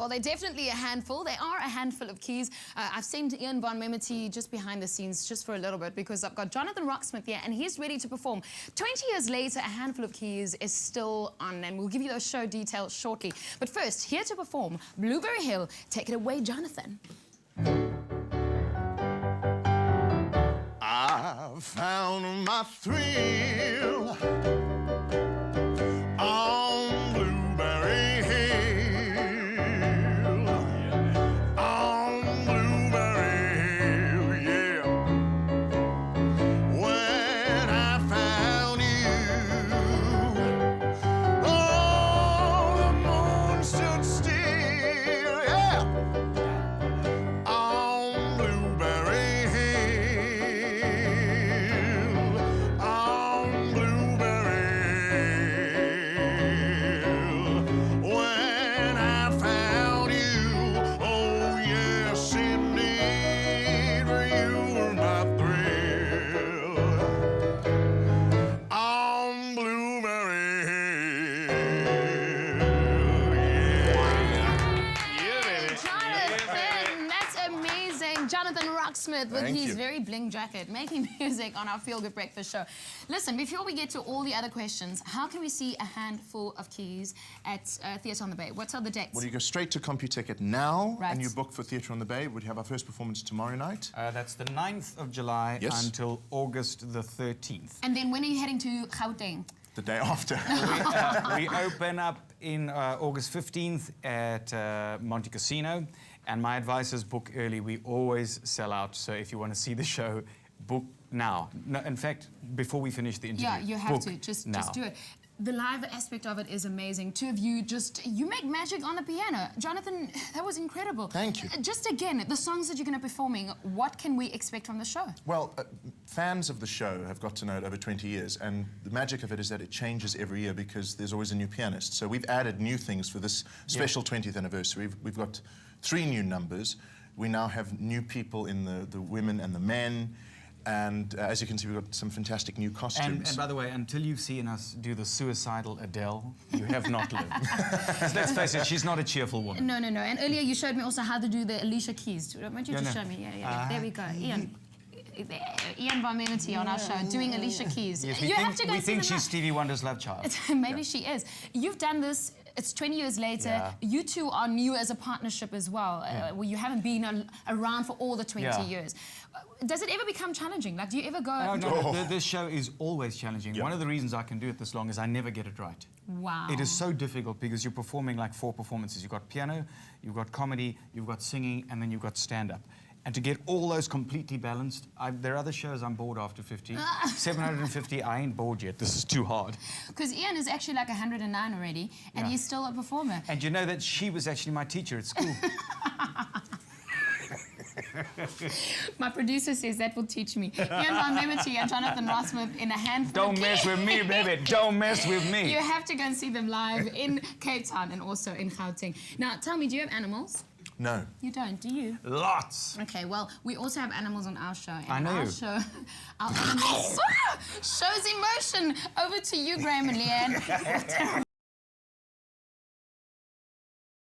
Well, they're definitely a handful. They are a handful of keys. I've sent Ian Von Memety just behind the scenes just for a little bit because I've got Jonathan Rocksmith here and he's ready to perform. 20 years later, a handful of keys is still on and we'll give you those show details shortly. But first, here to perform, Blueberry Hill. Take it away, Jonathan. I found my thrill on Blueberry Hill, on Blueberry Hill, yeah. When I found you, oh, the moon stood still, yeah, on Blueberry Hill. On Blueberry Hill, when I found you, oh yes indeed, you were my thrill. On Blueberry Hill, yeah, baby. Jonathan, that's amazing. Jonathan Rocksmith with Thank his you. very bling jacket, making music on our Feel Good Breakfast show. Listen, before we get to all the other questions, how can we see a handful of keys at Theatre on the Bay? What are the dates? Well, you go straight to CompuTicket now, Right. and you book for Theatre on the Bay. We have our first performance tomorrow night. That's the 9th of July Yes. until August the 13th. And then when are you heading to Gauteng? The day after. We open up in August 15th at Monte Casino, and my advice is book early. We always sell out, so if you want to see the show, book now. No, in fact, before we finish the interview. Yeah, you have book to. Just now. do it. The live aspect of it is amazing. Two of you you make magic on the piano. Jonathan, that was incredible. Thank you. Just again, the songs that you're going to be performing, what can we expect from the show? Well, fans of the show have got to know it over 20 years, and the magic of it is that it changes every year because there's always a new pianist. So we've added new things for this special 20th anniversary. We've got 3 new numbers. We now have new people in the women and the men. And as you can see, we've got some fantastic new costumes. And by the way, until you've seen us do the suicidal Adele, you have not lived. Let's face it, she's not a cheerful woman. No. And earlier you showed me also how to do the Alicia Keys. Why don't you just show me? Yeah. There we go. Ian. Ian Von Memety on our show doing Alicia Keys. Yes, you have to go we see think them she's Stevie Wonder's love child. Maybe she is. You've done this. It's 20 years later. Yeah. You two are new as a partnership as well. Where you haven't been around for all the 20 years. Does it ever become challenging? Like, do you ever go... No. This show is always challenging. One of the reasons I can do it this long is I never get it right. Wow. It is so difficult because you're performing like 4 performances. You've got piano, you've got comedy, you've got singing, and then you've got stand-up. And to get all those completely balanced, there are other shows I'm bored after 50. 750, I ain't bored yet. This is too hard. Because Ian is actually like 109 already, and he's still a performer. And you know that she was actually my teacher at school. My producer says that will teach me. Ian Von Memety and Jonathan Rocksmith in a handful Don't of mess with me, baby. Don't mess with me. You have to go and see them live in Cape Town and also in Gauteng. Now, tell me, do you have animals? No. You don't, do you? Lots. Okay, well, we also have animals on our show. And I know. Our show, our animals shows emotion. Over to you, Graham and Leigh-anne.